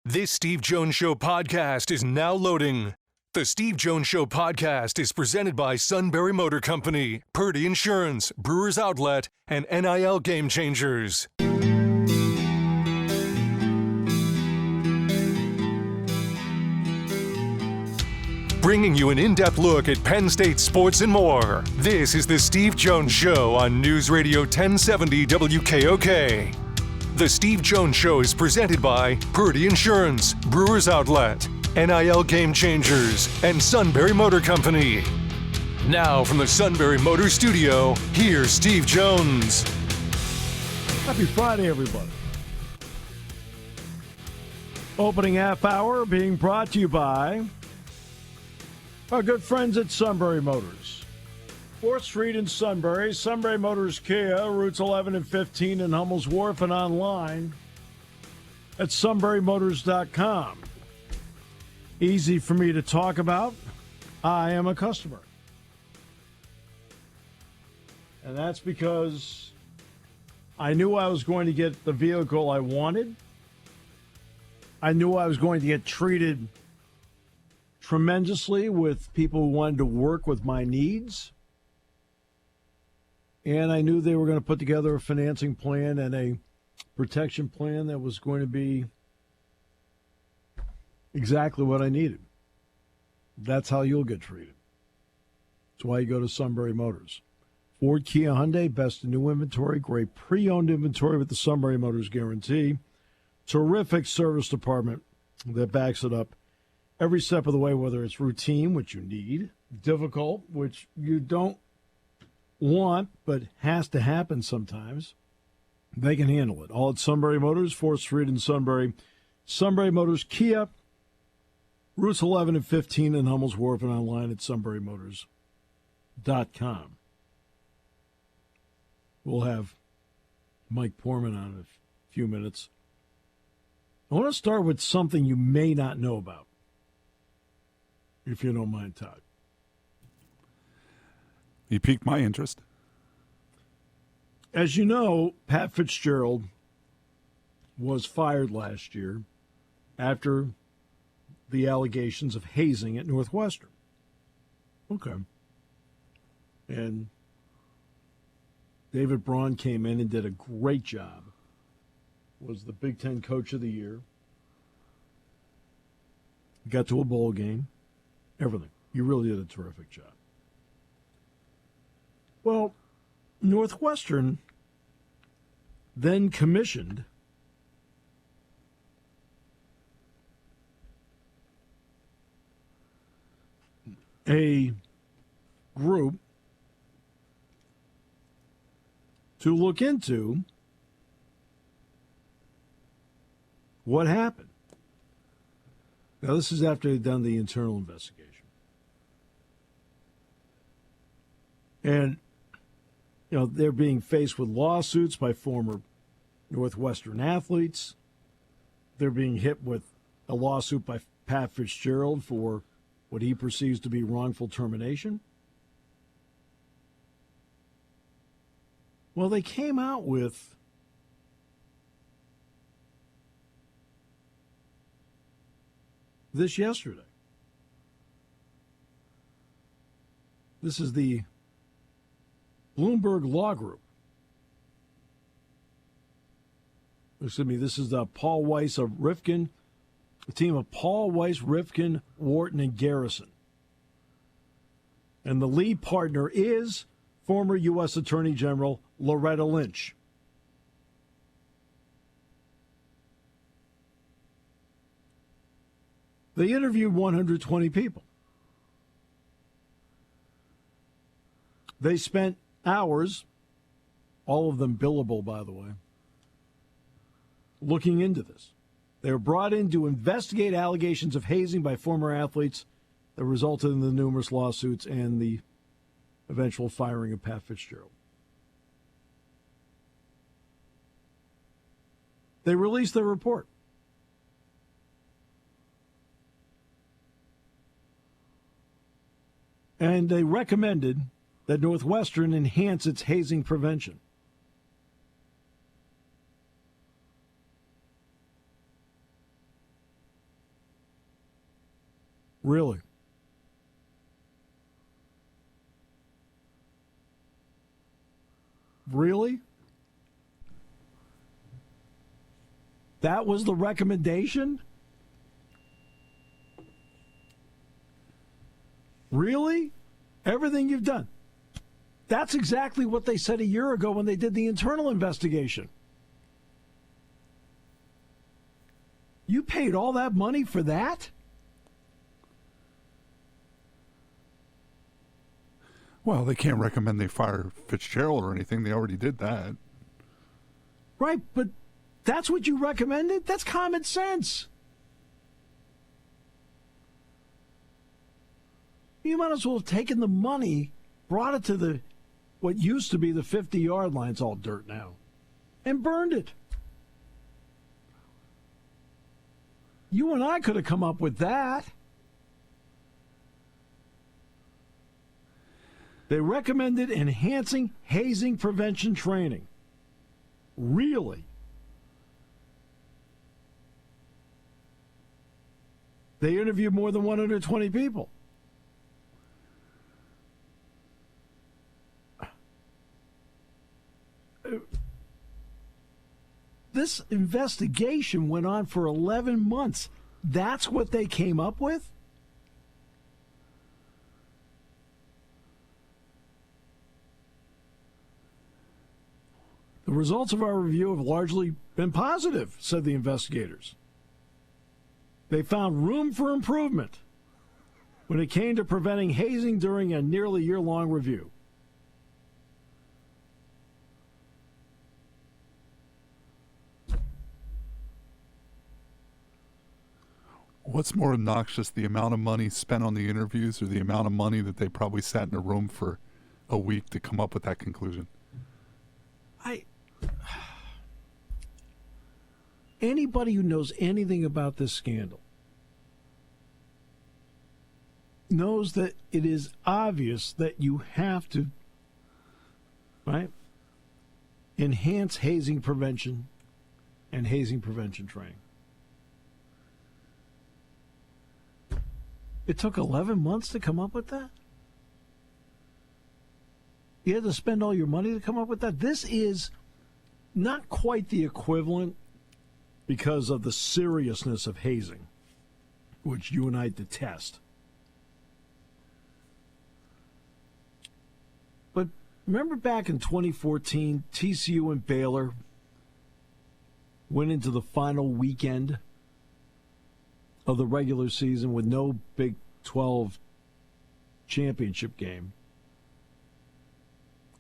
This Steve Jones Show podcast is now loading. The Steve Jones Show podcast is presented by Sunbury Motor Company, Purdy Insurance, Brewers Outlet, and NIL Game Changers. Bringing you an in-depth look at Penn State sports and more. This is the Steve Jones Show on News Radio 1070 WKOK. The Steve Jones Show is presented by Purdy Insurance, Brewers Outlet, NIL Game Changers, and Sunbury Motor Company. Now from the Sunbury Motor Studio, here's Steve Jones. Happy Friday, everybody. Opening half hour being brought to you by our good friends at Sunbury Motors. 4th Street in Sunbury, Sunbury Motors Kia, routes 11 and 15 in Hummel's Wharf, and online at sunburymotors.com. Easy for me to talk about. I am a customer. And that's because I knew I was going to get the vehicle I wanted. I knew I was going to get treated tremendously with people who wanted to work with my needs. And I knew they were going to put together a financing plan and a protection plan that was going to be exactly what I needed. That's how you'll get treated. That's why you go to Sunbury Motors. Ford, Kia, Hyundai, best in new inventory, great pre-owned inventory with the Sunbury Motors guarantee. Terrific service department that backs it up every step of the way, whether it's routine, which you need, difficult, which you don't want but has to happen sometimes. They can handle it. All at Sunbury Motors, 4th Street in Sunbury. Sunbury Motors Kia, routes 11 and 15 in Hummel's Wharf, and online at sunburymotors.com. We'll have Mike Poorman on in a few minutes. I want to start with something you may not know about, if you don't mind, Todd. He piqued my interest. As you know, Pat Fitzgerald was fired last year after the allegations of hazing at Northwestern. Okay. And David Braun came in and did a great job. Was the Big Ten Coach of the Year. Got to a bowl game. Everything. You really did a terrific job. Well, Northwestern then commissioned a group to look into what happened. Now, this is after they'd done the internal investigation. And, you know, they're being faced with lawsuits by former Northwestern athletes. They're being hit with a lawsuit by Pat Fitzgerald for what he perceives to be wrongful termination. Well, they came out with this yesterday. This is the Bloomberg Law Group. Excuse me, this is the Paul Weiss of Rifkin, the team of Paul Weiss, Rifkin, Wharton, and Garrison. And the lead partner is former U.S. Attorney General Loretta Lynch. They interviewed 120 people. They spent hours, all of them billable, by the way, looking into this. They were brought in to investigate allegations of hazing by former athletes that resulted in the numerous lawsuits and the eventual firing of Pat Fitzgerald. They released their report. And they recommended that Northwestern enhance its hazing prevention. Really? Really? That was the recommendation? Really? Everything you've done. That's exactly what they said a year ago when they did the internal investigation. You paid all that money for that? Well, they can't recommend they fire Fitzgerald or anything. They already did that. Right, but that's what you recommended? That's common sense. You might as well have taken the money, brought it to the what used to be the 50-yard line, it's all dirt now, and burned it. You and I could have come up with that. They recommended enhancing hazing prevention training. Really? They interviewed more than 120 people. This investigation went on for 11 months. That's what they came up with? The results of our review have largely been positive, said the investigators. They found room for improvement when it came to preventing hazing during a nearly year-long review. What's more obnoxious, the amount of money spent on the interviews or the amount of money that they probably sat in a room for a week to come up with that conclusion? Anybody who knows anything about this scandal knows that it is obvious that you have to, right, enhance hazing prevention and hazing prevention training. It took 11 months to come up with that? You had to spend all your money to come up with that? This is not quite the equivalent because of the seriousness of hazing, which you and I detest. But remember back in 2014, TCU and Baylor went into the final weekend of the regular season with no Big 12 championship game.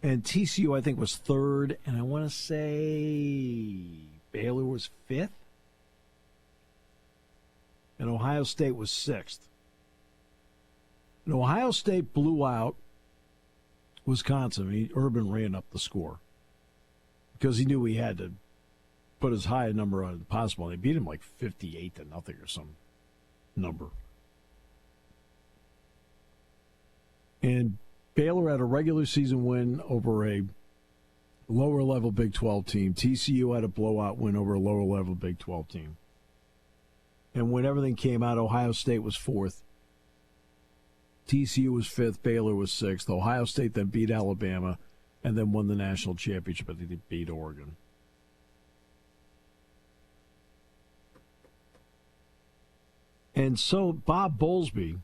And TCU, I think, was third, and I want to say Baylor was fifth, and Ohio State was sixth. And Ohio State blew out Wisconsin. Urban ran up the score because he knew he had to put as high a number on as possible. They beat him like 58-0 or some number. And Baylor had a regular season win over a lower-level Big 12 team. TCU had a blowout win over a lower-level Big 12 team. And when everything came out, Ohio State was fourth. TCU was fifth. Baylor was sixth. Ohio State then beat Alabama and then won the national championship. But they beat Oregon. And so Bob Bowlesby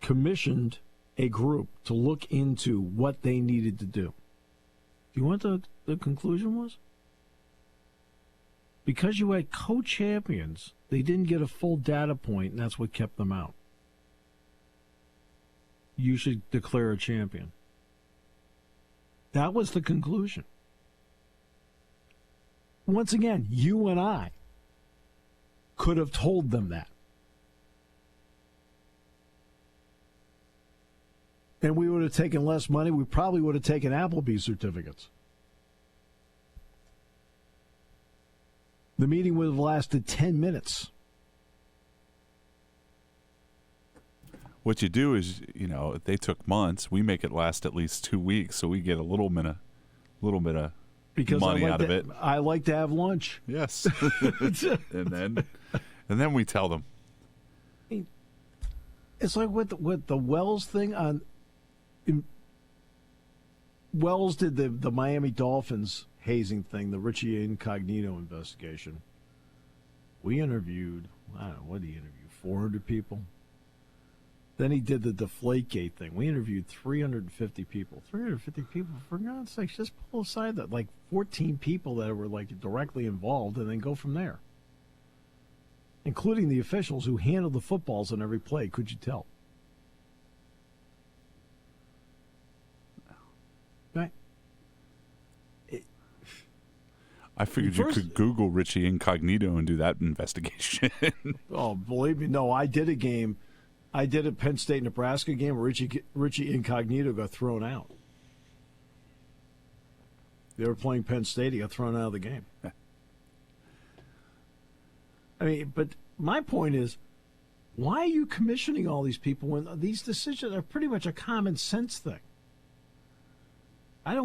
commissioned a group to look into what they needed to do. Do you want the conclusion was? Because you had co-champions, they didn't get a full data point, and that's what kept them out. You should declare a champion. That was the conclusion. Once again, you and I could have told them that. And we would have taken less money. We probably would have taken Applebee's certificates. The meeting would have lasted 10 minutes. What you do is, if they took months, we make it last at least 2 weeks, so we get a little bit of money out of it. I like to have lunch. Yes, and then we tell them. It's like with the Wells thing on. Wells did the Miami Dolphins hazing thing, the Richie Incognito investigation. We interviewed, I don't know, what did he interview? 400 people? Then he did the Deflategate thing. We interviewed 350 people. 350 people, for God's sake, just pull aside that, like 14 people that were like directly involved and then go from there. Including the officials who handled the footballs on every play, could you tell? Right? I figured you could Google Richie Incognito and do that investigation. Oh, believe me, no, I did a game. I did a Penn State Nebraska game where Richie Incognito got thrown out. They were playing Penn State. He got thrown out of the game. I mean, but my point is, why are you commissioning all these people when these decisions are pretty much a common sense thing? I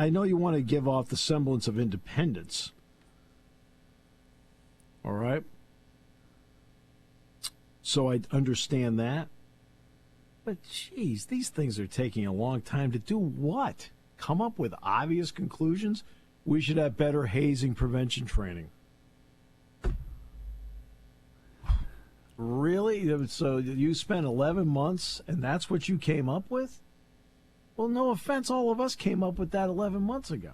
know you want to give off the semblance of independence. All right? So I understand that. But, geez, these things are taking a long time to do what? Come up with obvious conclusions? We should have better hazing prevention training. Really? So you spent 11 months and that's what you came up with? Well, no offense, all of us came up with that 11 months ago.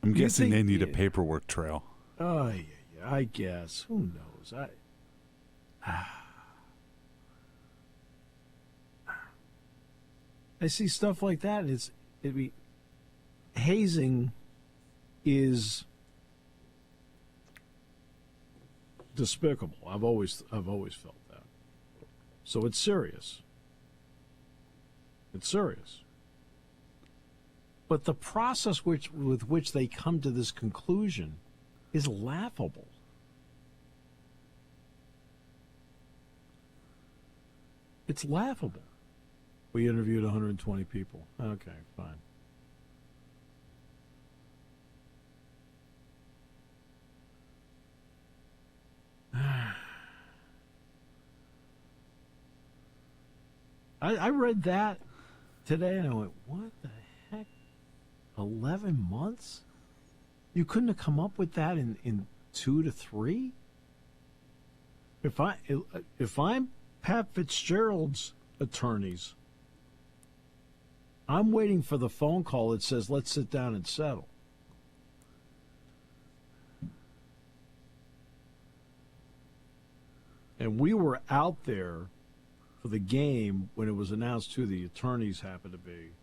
I'm guessing they need a paperwork trail. Oh, yeah, I guess. Who knows? I see stuff like that. Hazing is despicable. I've always felt that. So it's serious. It's serious. But the process with which they come to this conclusion is laughable. It's laughable. We interviewed 120 people. Okay, fine. I read that today and I went, what the heck? 11 months? You couldn't have come up with that in 2 to 3? If I'm Pat Fitzgerald's attorneys, I'm waiting for the phone call that says, let's sit down and settle. And we were out there for the game when it was announced who the attorneys happened to be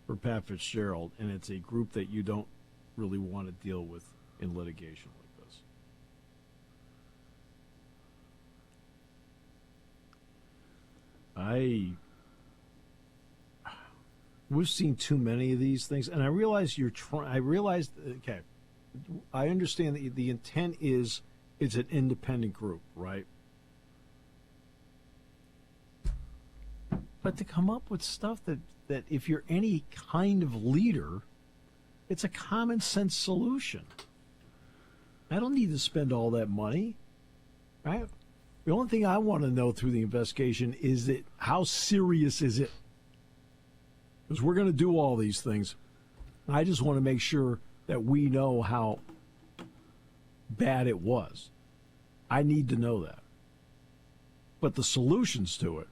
for Pat Fitzgerald, and it's a group that you don't really want to deal with in litigation like this. We've seen too many of these things, and I realize okay, I understand that the intent is it's an independent group, right? But to come up with stuff that if you're any kind of leader, it's a common sense solution. I don't need to spend all that money, right? The only thing I want to know through the investigation is that how serious is it? Because we're going to do all these things. I just want to make sure that we know how bad it was. I need to know that. But the solutions to it,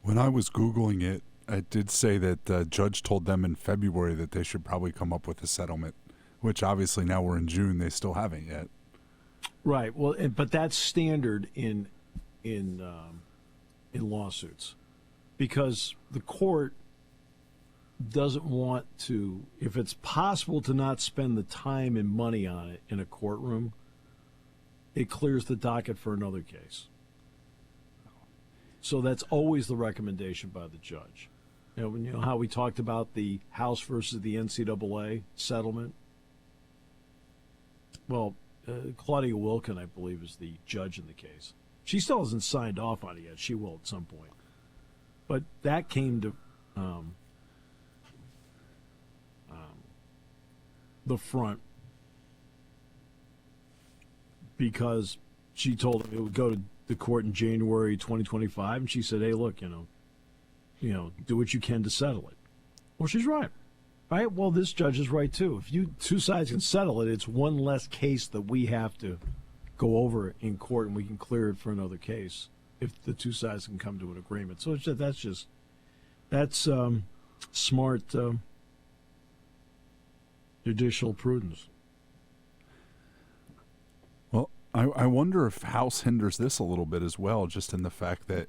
when I was Googling it, I did say that the judge told them in February that they should probably come up with a settlement, which obviously now we're in June, they still haven't yet. Right. Well, but that's standard in lawsuits, because the court doesn't want to, if it's possible to not spend the time and money on it in a courtroom, it clears the docket for another case. So that's always the recommendation by the judge. You know how we talked about the House versus the NCAA settlement? Well, Claudia Wilkin, I believe, is the judge in the case. She still hasn't signed off on it yet. She will at some point. But that came to the front because she told him it would go to the court in January 2025, and she said, "Hey, look, do what you can to settle it." Well, she's right. Right? Well, this judge is right too. If two sides can settle it, it's one less case that we have to go over in court, and we can clear it for another case if the two sides can come to an agreement. So that's smart judicial prudence. Well, I wonder if House hinders this a little bit as well, just in the fact that,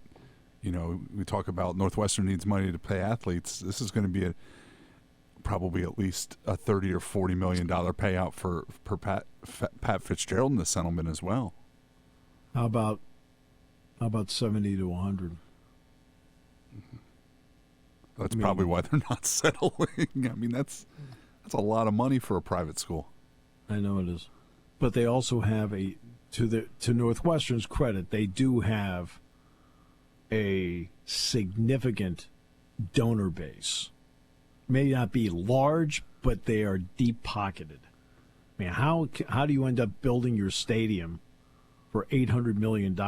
we talk about Northwestern needs money to pay athletes. This is going to be probably at least a $30 or $40 million payout for Pat Fitzgerald in the settlement as well. How about 70 to 100? That's probably why they're not settling. I mean, that's a lot of money for a private school. I know it is, but they also have to Northwestern's credit, they do have a significant donor base. May not be large, but they are deep pocketed. I mean, how do you end up building your stadium for $800 million?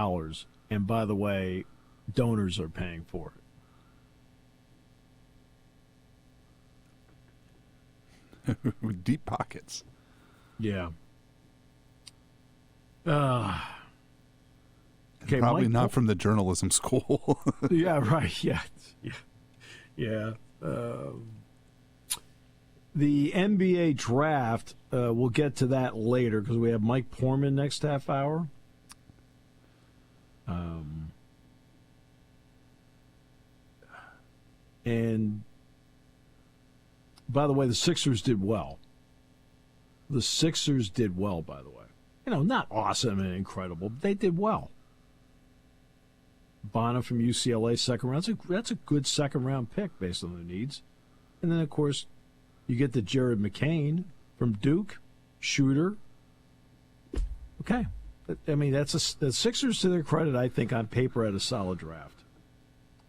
And by the way, donors are paying for it. With deep pockets. Yeah. Okay, probably not from the journalism school. Yeah, right. Yeah. The NBA draft, we'll get to that later because we have Mike Poorman next half hour. And by the way, the Sixers did well. By the way. Not awesome and incredible, but they did well. Bonner from UCLA, second round. That's a good second-round pick based on their needs. And then, of course, you get the Jared McCain from Duke, shooter. Okay. I mean, the Sixers, to their credit, I think, on paper, had a solid draft.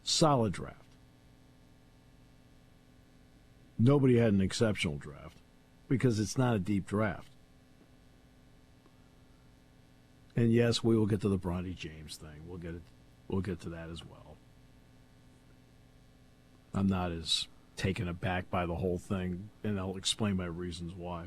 Solid draft. Nobody had an exceptional draft because it's not a deep draft. And yes, we will get to the Bronny James thing. We'll get to that as well. I'm not as taken aback by the whole thing, and I'll explain my reasons why.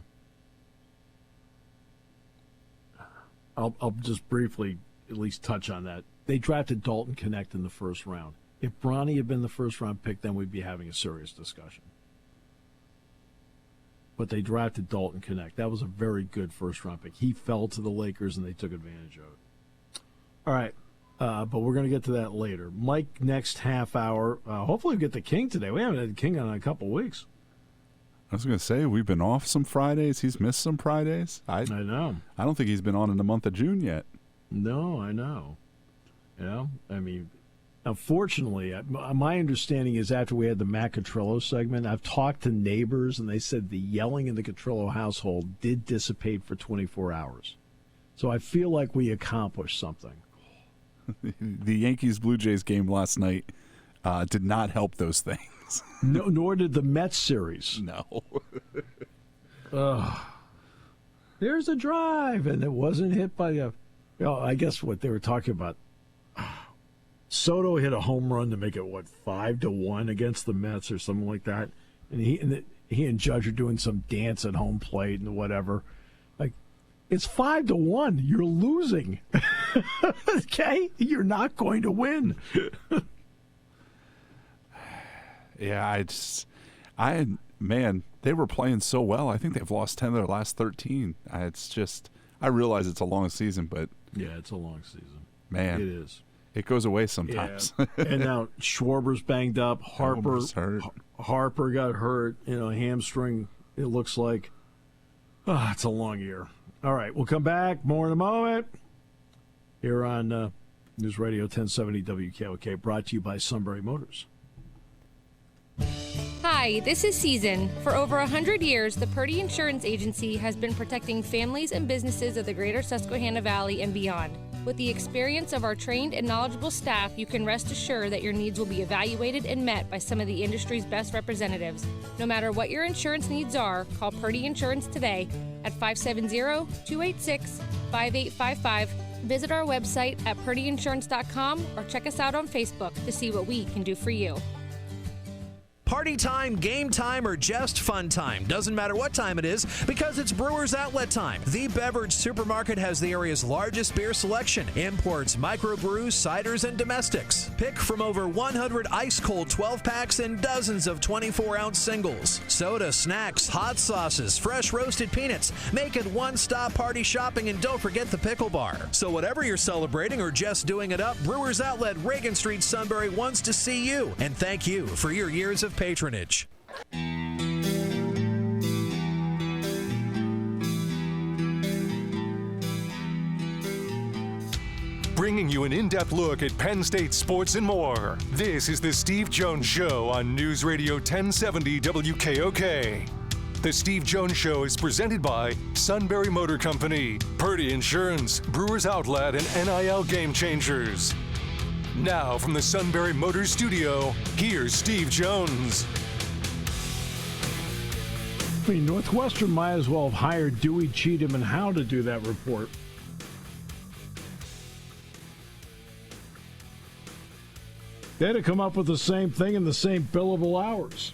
I'll just briefly at least touch on that. They drafted Dalton Knecht in the first round. If Bronny had been the first-round pick, then we'd be having a serious discussion. But they drafted Dalton Knecht. That was a very good first-round pick. He fell to the Lakers, and they took advantage of it. All right, but we're going to get to that later. Mike, next half hour. Hopefully we get the King today. We haven't had the King on in a couple of weeks. I was going to say, we've been off some Fridays. He's missed some Fridays. I know. I don't think he's been on in the month of June yet. No, I know. I mean, unfortunately, my understanding is after we had the Matt Catrillo segment, I've talked to neighbors, and they said the yelling in the Catrillo household did dissipate for 24 hours. So I feel like we accomplished something. The Yankees-Blue Jays game last night did not help those things. No, nor did the Mets series. No. There's a drive, and it wasn't hit by I guess what they were talking about. Soto hit a home run to make it 5-1 against the Mets or something like that, and he and Judge are doing some dance at home plate and whatever. Like, it's 5-1. You're losing. Okay, you're not going to win. Yeah, they were playing so well. I think they've lost 10 of their last 13. I realize it's a long season, but yeah, it's a long season. Man, it is. It goes away sometimes. Yeah. And now Schwarber's banged up. Harper's hurt. Harper got hurt. Hamstring. It looks like. It's a long year. All right, we'll come back. More in a moment. Here on News Radio 1070 WKOK, brought to you by Sunbury Motors. Hi, this is Season. For over 100 years, the Purdy Insurance Agency has been protecting families and businesses of the greater Susquehanna Valley and beyond. With the experience of our trained and knowledgeable staff, you can rest assured that your needs will be evaluated and met by some of the industry's best representatives. No matter what your insurance needs are, call Purdy Insurance today at 570-286-5855. Visit our website at purdyinsurance.com or check us out on Facebook to see what we can do for you. Party time, game time, or just fun time. Doesn't matter what time it is because it's Brewers Outlet time. The beverage supermarket has the area's largest beer selection. Imports, microbrews, ciders, and domestics. Pick from over 100 ice-cold 12-packs and dozens of 24-ounce singles. Soda, snacks, hot sauces, fresh roasted peanuts. Make it one-stop party shopping, and don't forget the pickle bar. So whatever you're celebrating or just doing it up, Brewers Outlet, Reagan Street, Sunbury wants to see you. And thank you for your years of patronage. Bringing you an in-depth look at Penn State sports and more. This is the Steve Jones Show on News Radio 1070 WKOK. The Steve Jones Show is presented by Sunbury Motor Company, Purdy Insurance, Brewers Outlet, and NIL Game Changers. Now from the Sunbury Motors Studio, here's Steve Jones. I mean, Northwestern might as well have hired Dewey, Cheatham, and Howe to do that report. They'd have come up with the same thing in the same billable hours.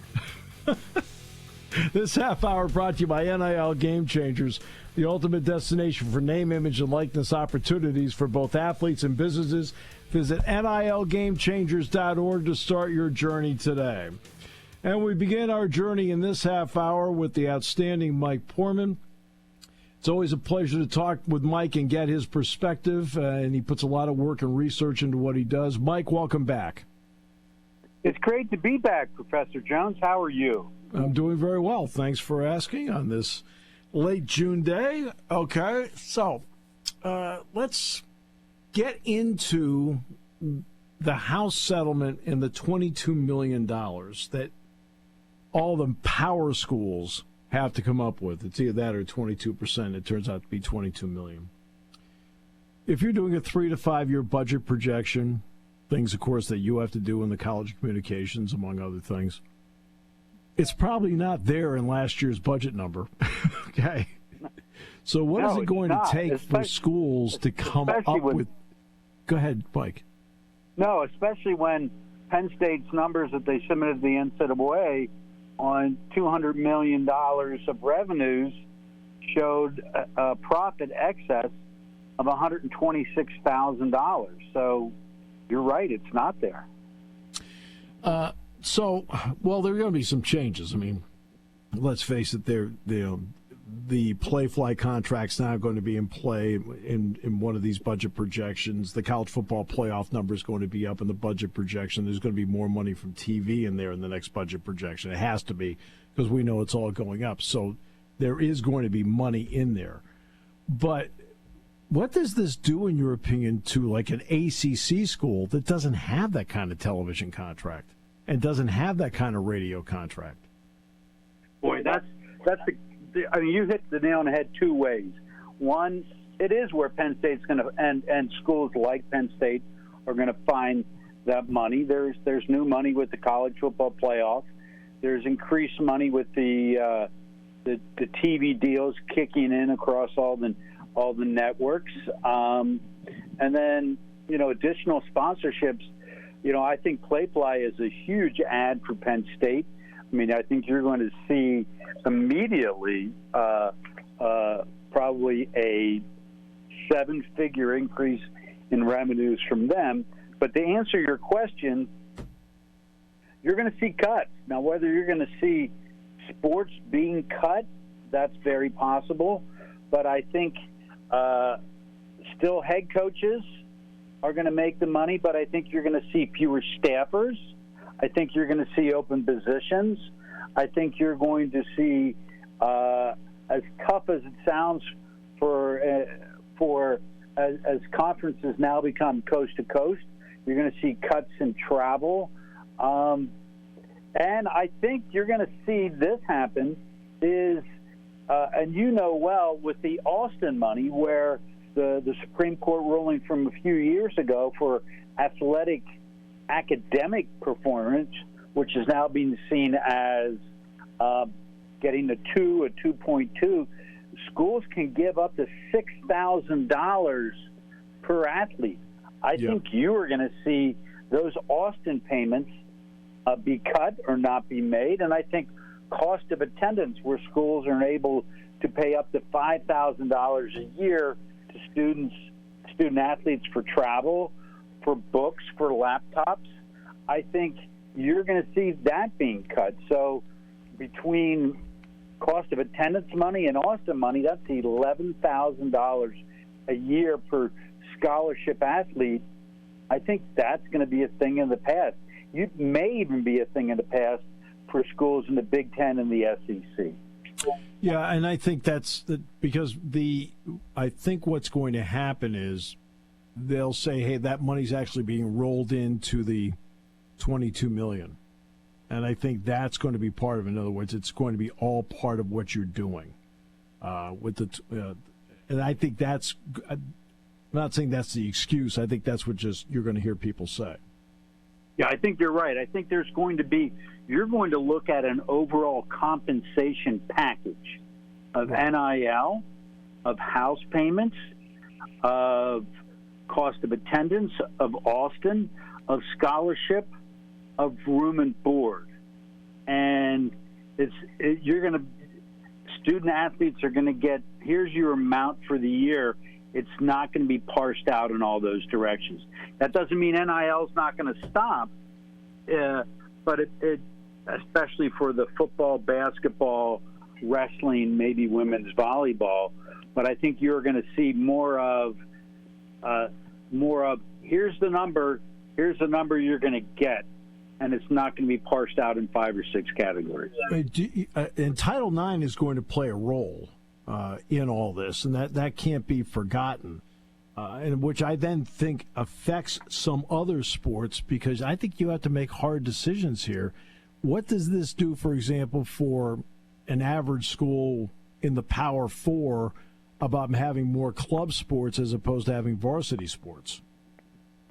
This half hour brought to you by NIL Game Changers, the ultimate destination for name, image, and likeness opportunities for both athletes and businesses. Visit NILGameChangers.org to start your journey today. And we begin our journey in this half hour with the outstanding Mike Poorman. It's always a pleasure to talk with Mike and get his perspective, and he puts a lot of work and research into what he does. Mike, welcome back. It's great to be back, Professor Jones. How are you? I'm doing very well. Thanks for asking on this late June day. Okay, so let's get into the House settlement and the $22 million that all the power schools have to come up with. It's either that or 22%. It turns out to be $22 million. If you're doing a 3 to 5 year budget projection, things, of course, that you have to do in the College of Communications, among other things, it's probably not there in last year's budget number. Okay. So what is it going to take for schools to come up with? Go ahead, Mike. No, especially when Penn State's numbers that they submitted to the NCAA on $200 million of revenues showed a profit excess of $126,000. So you're right, it's not there. Well, there are going to be some changes. I mean, let's face it, the play-fly contract's now going to be in play in one of these budget projections. The college football playoff number is going to be up in the budget projection. There's going to be more money from TV in there in the next budget projection. It has to be, because we know it's all going up. So there is going to be money in there. But what does this do, in your opinion, to like an ACC school that doesn't have that kind of television contract and doesn't have that kind of radio contract? Boy, I mean, you hit the nail on the head two ways. One, it is where Penn State's going to, and schools like Penn State are going to find that money. There's new money with the college football playoff. There's increased money with the TV deals kicking in across all the networks, and then additional sponsorships. I think Play-Fly is a huge ad for Penn State. I mean, I think you're going to see immediately probably a 7-figure increase in revenues from them. But to answer your question, you're going to see cuts. Now, whether you're going to see sports being cut, that's very possible. But I think still head coaches are going to make the money, but I think you're going to see fewer staffers. I think you're going to see open positions. I think you're going to see, as tough as it sounds as conferences now become coast to coast, you're going to see cuts in travel. And I think you're going to see this happen is, and well, with the Austin money, where the Supreme Court ruling from a few years ago for athletic academic performance, which is now being seen as getting a 2.2. Schools can give up to $6,000 per athlete. I think you are going to see those Austin payments be cut or not be made, and I think cost of attendance, where schools are able to pay up to $5,000 a year to student athletes for travel, for books, for laptops, I think you're going to see that being cut. So between cost of attendance money and Austin money, that's $11,000 a year per scholarship athlete. I think that's going to be a thing in the past. It may even be a thing in the past for schools in the Big Ten and the SEC. Yeah, and I think that's because I think what's going to happen is they'll say, hey, that money's actually being rolled into the $22 million. And I think that's going to be part of it. In other words, it's going to be all part of what you're doing. And I think that's, I'm not saying that's the excuse. I think that's what you're going to hear people say. Yeah, I think you're right. I think you're going to look at an overall compensation package of NIL, of house payments, of cost of attendance, of Austin, of scholarship, of room and board. And student athletes are going to get, here's your amount for the year. It's not going to be parsed out in all those directions. That doesn't mean NIL is not going to stop, but it especially for the football, basketball, wrestling, maybe women's volleyball. But I think you're going to see more of here's the number you're going to get, and it's not going to be parsed out in 5 or 6 categories. And Title IX is going to play a role in all this, and that can't be forgotten, and which I then think affects some other sports, because I think you have to make hard decisions here. What does this do, for example, for an average school in the Power Four about having more club sports as opposed to having varsity sports?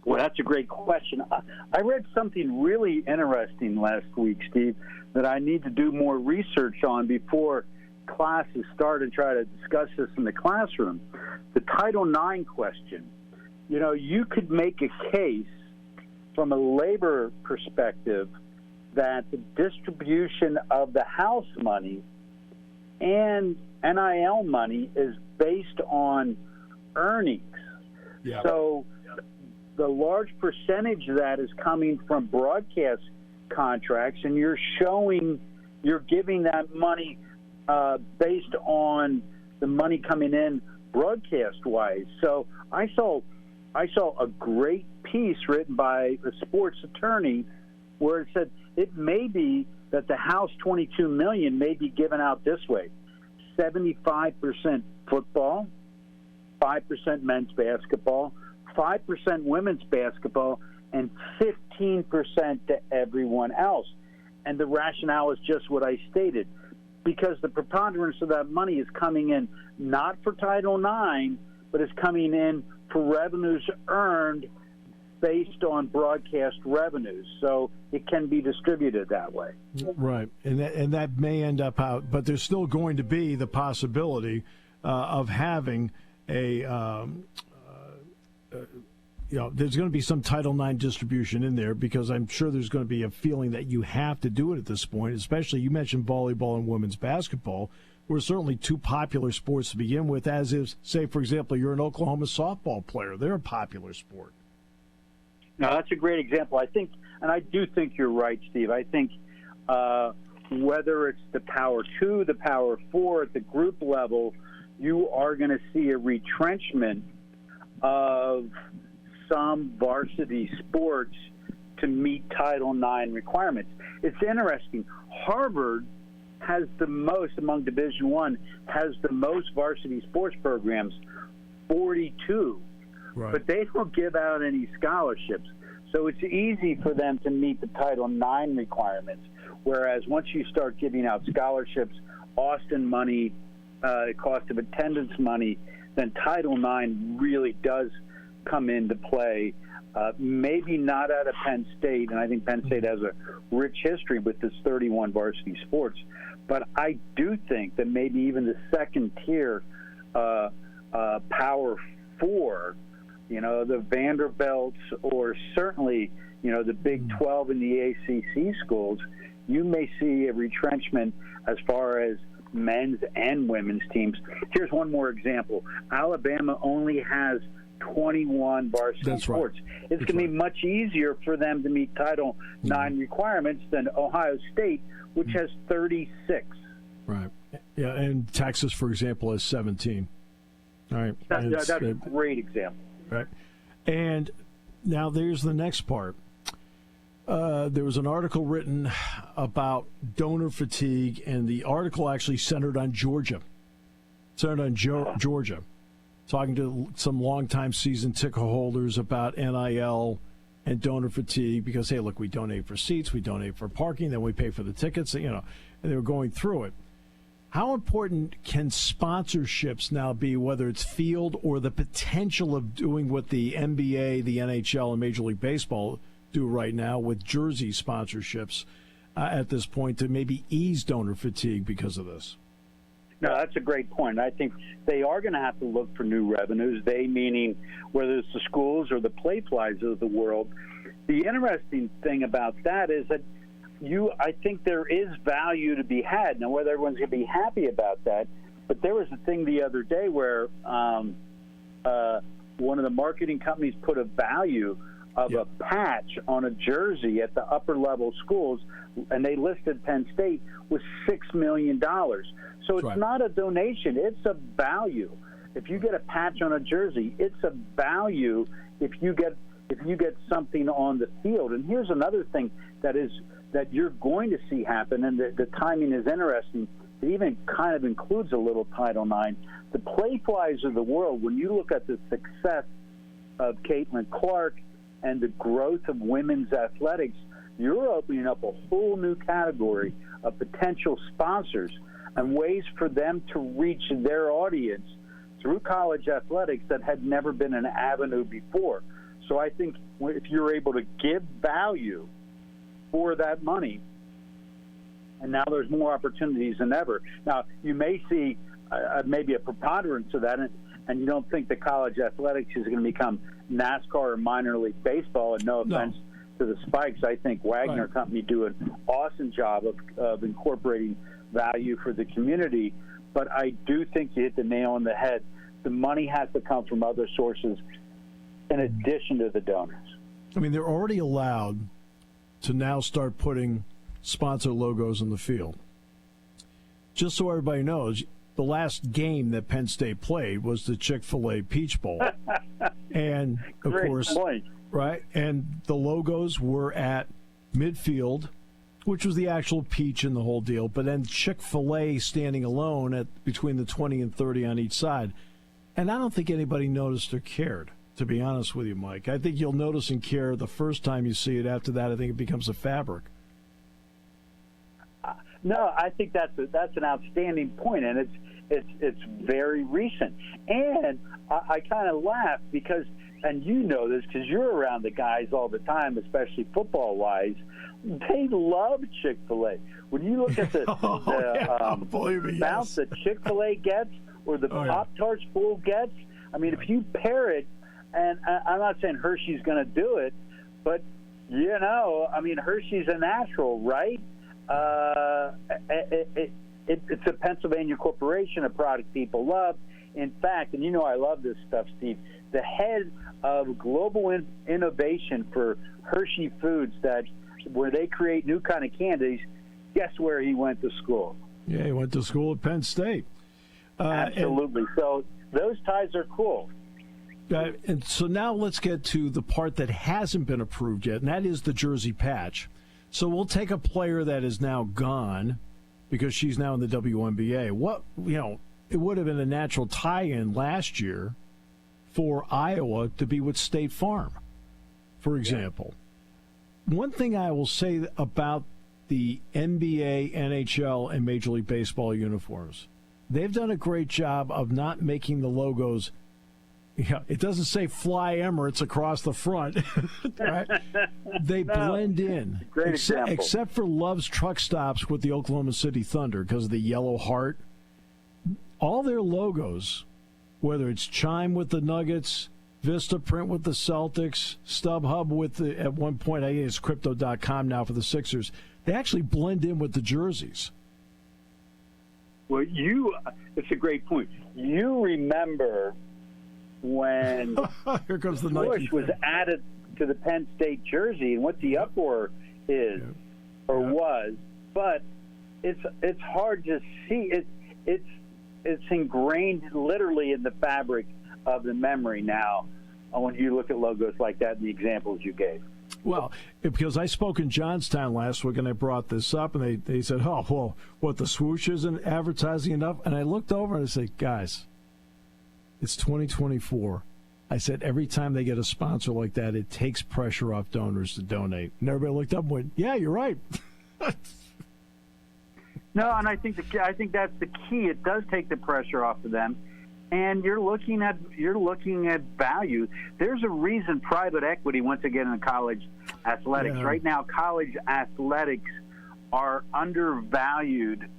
Well, that's a great question. I read something really interesting last week, Steve, that I need to do more research on before classes start and try to discuss this in the classroom. The Title IX question. You know, you could make a case from a labor perspective that the distribution of the house money and NIL money is based on earnings. Yeah. So the large percentage of that is coming from broadcast contracts, and you're giving that money based on the money coming in broadcast-wise. So I saw a great piece written by a sports attorney where it said it may be that the House $22 million may be given out this way: 75% football, 5% men's basketball, 5% women's basketball, and 15% to everyone else. And the rationale is just what I stated, because the preponderance of that money is coming in not for Title IX, but is coming in for revenues earned based on broadcast revenues. So it can be distributed that way. Right, and that may end up out, but there's still going to be the possibility of having there's going to be some Title IX distribution in there, because I'm sure there's going to be a feeling that you have to do it at this point, especially you mentioned volleyball and women's basketball, were certainly two popular sports to begin with, as is, say, for example, you're an Oklahoma softball player. They're a popular sport. No, that's a great example. I think, and I do think you're right, Steve. I think whether it's the Power 2, the Power 4, at the group level, you are going to see a retrenchment of some varsity sports to meet Title IX requirements. It's interesting. Harvard has the most, among Division I, has the most varsity sports programs, 42. Right. But they don't give out any scholarships. So it's easy for them to meet the Title IX requirements, whereas once you start giving out scholarships, Austin money, cost of attendance money, then Title IX really does come into play. Maybe not out of Penn State, and I think Penn State has a rich history with this 31 varsity sports. But I do think that maybe even the second tier Power 4, the Vanderbilts, or certainly, the Big 12 and the ACC schools, you may see a retrenchment as far as men's and women's teams. Here's one more example. Alabama only has 21 varsity sports. It's going to be much easier for them to meet Title IX requirements than Ohio State, which has 36. Right. Yeah, and Texas, for example, has 17. All right. That's a great example. Right. And now there's the next part. There was an article written about donor fatigue, and the article actually centered on Georgia. Georgia. Talking to some longtime season ticket holders about NIL and donor fatigue because, hey, look, we donate for seats, we donate for parking, then we pay for the tickets, and they were going through it. How important can sponsorships now be, whether it's field or the potential of doing what the NBA, the NHL, and Major League Baseball do right now with jersey sponsorships at this point to maybe ease donor fatigue because of this? No, that's a great point. I think they are going to have to look for new revenues, they meaning whether it's the schools or the Playflies of the world. The interesting thing about that is that I think there is value to be had. Now, whether everyone's going to be happy about that, but there was a thing the other day where one of the marketing companies put a value of a patch on a jersey at the upper-level schools, and they listed Penn State with $6 million. So it's not a donation. It's a value. If you get a patch on a jersey, it's a value if you get something on the field. And here's another thing that you're going to see happen, and the timing is interesting. It even kind of includes a little Title IX. The Playflies of the world, when you look at the success of Caitlin Clark and the growth of women's athletics, you're opening up a whole new category of potential sponsors and ways for them to reach their audience through college athletics that had never been an avenue before. So I think if you're able to give value for that money, and now there's more opportunities than ever. Now, you may see maybe a preponderance of that, and you don't think that college athletics is going to become NASCAR or minor league baseball, and no offense to the Spikes. I think Wagner Company do an awesome job of incorporating value for the community, but I do think you hit the nail on the head. The money has to come from other sources in addition to the donors. I mean, they're already allowed to now start putting sponsor logos in the field. Just so everybody knows, the last game that Penn State played was the Chick-fil-A Peach Bowl. And, of course, right, and the logos were at midfield, which was the actual peach in the whole deal, but then Chick-fil-A standing alone at between the 20 and 30 on each side. And I don't think anybody noticed or cared, to be honest with you, Mike. I think you'll notice and care the first time you see it. After that, I think it becomes a fabric. No, I think that's an outstanding point, and it's very recent. And I kind of laugh because, and you know this because you're around the guys all the time, especially football-wise, they love Chick-fil-A. When you look at the bounce that Chick-fil-A gets or the Pop-Tarts Bowl gets, I mean, if you pair it, and I'm not saying Hershey's going to do it, but, I mean, Hershey's a natural, right? It's a Pennsylvania corporation, a product people love. In fact, and I love this stuff, Steve, the head of global innovation for Hershey Foods, where they create new kind of candies, guess where he went to school? Yeah, he went to school at Penn State. Absolutely. So those ties are cool. And so now let's get to the part that hasn't been approved yet, and that is the jersey patch. So we'll take a player that is now gone because she's now in the WNBA. It would have been a natural tie-in last year for Iowa to be with State Farm, for example. One thing I will say about the NBA, NHL, and Major League Baseball uniforms, they've done a great job of not making the logos. Yeah, it doesn't say Fly Emirates across the front. Right? They blend in. Great example. Except for Love's truck stops with the Oklahoma City Thunder because of the yellow heart. All their logos, whether it's Chime with the Nuggets, Vistaprint with the Celtics, StubHub with the, at one point, I think it's Crypto.com now for the Sixers, they actually blend in with the jerseys. Well, it's a great point. You remember when Here comes the Bush Nike was thing. added to the Penn State jersey and what the uproar is or was, but it's hard to see. It's ingrained literally in the fabric of the memory now when you look at logos like that and the examples you gave. Well, because I spoke in Johnstown last week and I brought this up and they said, oh, well, what, the swoosh isn't advertising enough? And I looked over and I said, guys, it's 2024. I said, every time they get a sponsor like that, it takes pressure off donors to donate. And everybody looked up and went, yeah, you're right. No, and I think that's the key. It does take the pressure off of them. And you're looking at value. There's a reason private equity wants to get into college athletics. Yeah. Right now, college athletics are undervalued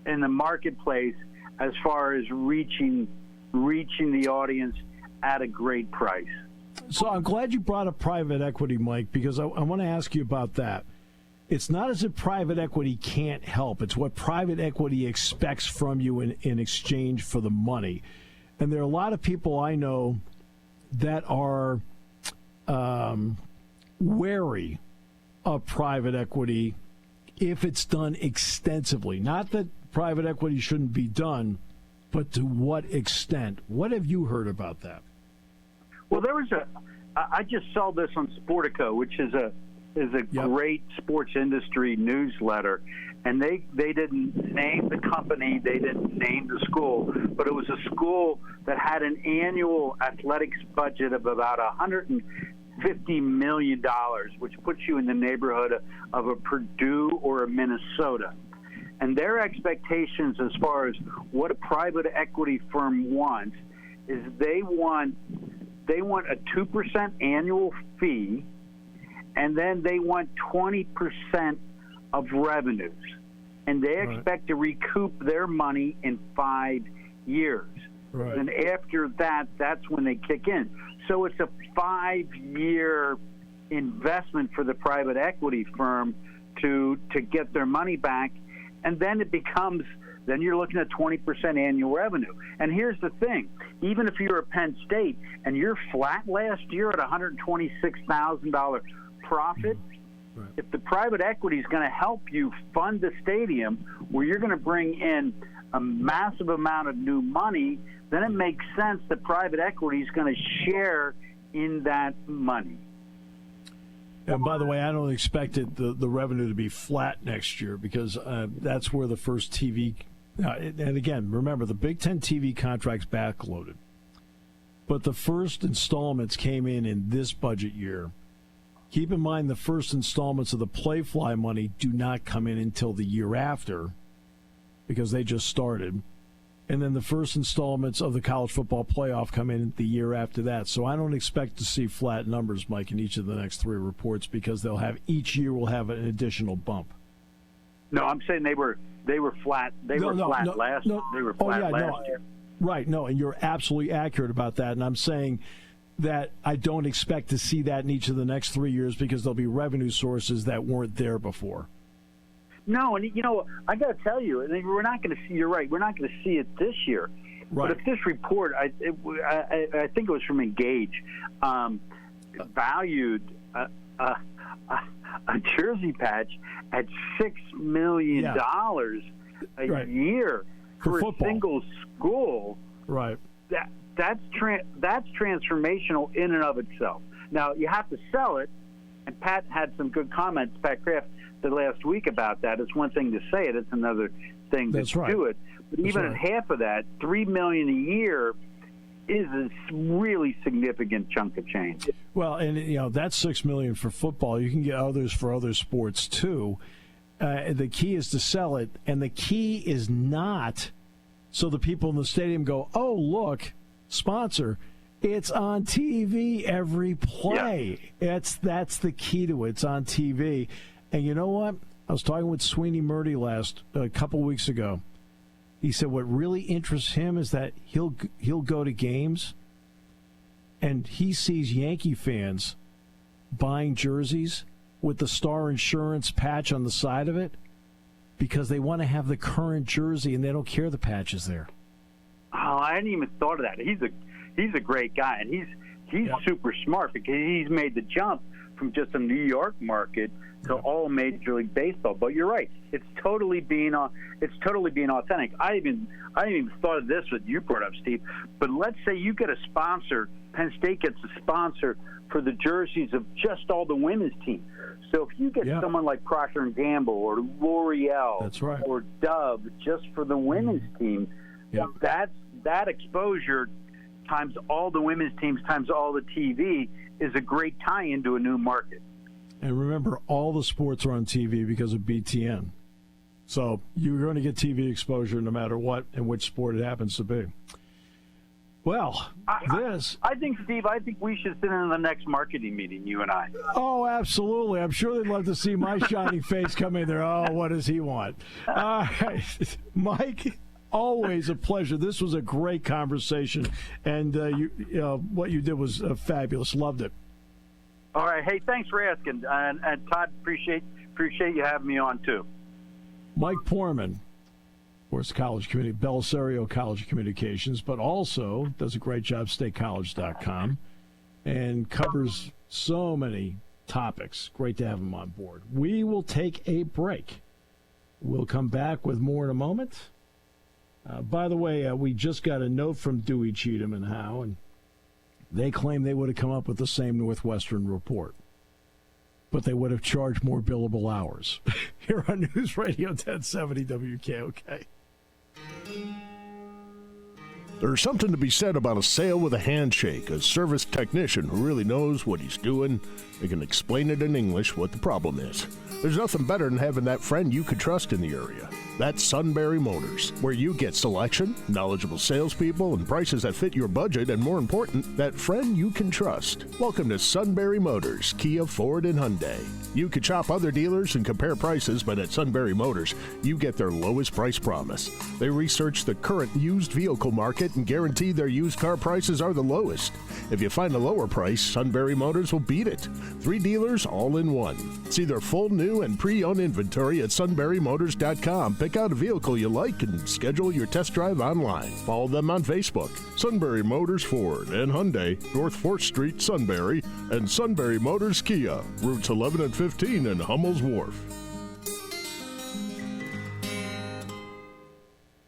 in the marketplace as far as reaching the audience at a great price. So I'm glad you brought up private equity, Mike, because I want to ask you about that. It's not as if private equity can't help. It's what private equity expects from you in exchange for the money. And there are a lot of people I know that are wary of private equity if it's done extensively. Not that private equity shouldn't be done, but to what extent? What have you heard about that? Well, I just saw this on Sportico, which is a great sports industry newsletter, and they didn't name the company, they didn't name the school, but it was a school that had an annual athletics budget of about $150 million, which puts you in the neighborhood of a Purdue or a Minnesota. And their expectations as far as what a private equity firm wants is they want a 2% annual fee, and then they want 20% of revenues. And they expect to recoup their money in 5 years. Right. And after that, that's when they kick in. So it's a 5-year investment for the private equity firm to get their money back. And then then you're looking at 20% annual revenue. And here's the thing. Even if you're at Penn State and you're flat last year at $126,000 profit, if the private equity is going to help you fund the stadium where you're going to bring in a massive amount of new money, then it makes sense that private equity is going to share in that money. And by the way, I don't expect the revenue to be flat next year because that's where the first TV and again, remember, the Big Ten TV contract's backloaded. But the first installments came in this budget year. Keep in mind the first installments of the Playfly money do not come in until the year after because they just started. And then the first installments of the college football playoff come in the year after that. So I don't expect to see flat numbers, Mike, in each of the next three reports because each year will have an additional bump. No, I'm saying they were flat. They were flat last year. Right, no, and you're absolutely accurate about that. And I'm saying that I don't expect to see that in each of the next 3 years because there'll be revenue sources that weren't there before. No, and I got to tell you, we're not going to see. You're right. We're not going to see it this year. Right. But if this report, I think it was from Engage, valued a jersey patch at $6 million a year for a single school. Right. That's transformational in and of itself. Now you have to sell it, and Pat had some good comments. Pat Kraft the last week about that. It's one thing to say it; it's another thing to do it. But even at half of that, $3 million a year is a really significant chunk of change. Well, and that's $6 million for football. You can get others for other sports too. The key is to sell it, and the key is not So the people in the stadium go, oh, look, sponsor, it's on TV every play. Yeah. That's the key to it. It's on TV. And you know what? I was talking with Sweeney Murdy a couple weeks ago. He said what really interests him is that he'll go to games and he sees Yankee fans buying jerseys with the Star Insurance patch on the side of it because they want to have the current jersey and they don't care the patch is there. Oh, I hadn't even thought of that. He's a great guy, and he's super smart because he's made the jump from just a New York market to all Major League Baseball. But you're right; it's totally being authentic. I even thought of this what you brought up, Steve. But let's say you get a sponsor. Penn State gets a sponsor for the jerseys of just all the women's team. So if you get someone like Procter & Gamble or L'Oreal, that's right, or Dove just for the women's team, that exposure times all the women's teams times all the TV is a great tie-in to a new market. And remember, all the sports are on TV because of BTN. So you're going to get TV exposure no matter what and which sport it happens to be. Well, I think, Steve, we should sit in the next marketing meeting, you and I. Oh, absolutely. I'm sure they'd love to see my shining face come in there. Oh, what does he want? All right. Mike, always a pleasure. This was a great conversation, and what you did was fabulous. Loved it. All right. Hey, thanks for asking. And Todd, appreciate you having me on, too. Mike Poorman. Of course, Belisario College of Communications, but also does a great job, statecollege.com, and covers so many topics. Great to have him on board. We will take a break. We'll come back with more in a moment. By the way, we just got a note from Dewey, Cheatham, and Howe, and they claim they would have come up with the same Northwestern report, but they would have charged more billable hours. Here on News Radio 1070 WKOK. There's something to be said about a sale with a handshake, a service technician who really knows what he's doing. They can explain it in English what the problem is. There's nothing better than having that friend you could trust in the area. That's Sunbury Motors, where you get selection, knowledgeable salespeople, and prices that fit your budget, and more important, that friend you can trust. Welcome to Sunbury Motors, Kia, Ford, and Hyundai. You could shop other dealers and compare prices, but at Sunbury Motors, you get their lowest price promise. They research the current used vehicle market and guarantee their used car prices are the lowest. If you find a lower price, Sunbury Motors will beat it. 3 dealers all in one. See their full new and pre-owned inventory at sunburymotors.com. Pick out a vehicle you like and schedule your test drive online. Follow them on Facebook. Sunbury Motors Ford and Hyundai, North 4th Street, Sunbury, and Sunbury Motors Kia, routes 11 and 15 in Hummel's Wharf.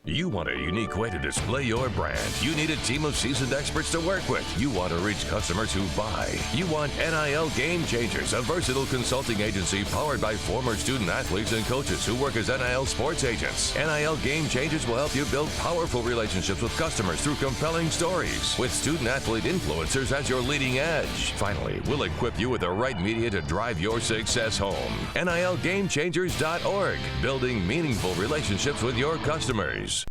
You want a unique way to display your brand. You need a team of seasoned experts to work with. You want to reach customers who buy. You want NIL Game Changers, a versatile consulting agency powered by former student athletes and coaches who work as NIL sports agents. NIL Game Changers will help you build powerful relationships with customers through compelling stories, with student athlete influencers as your leading edge. Finally, we'll equip you with the right media to drive your success home. NILGameChangers.org, building meaningful relationships with your customers.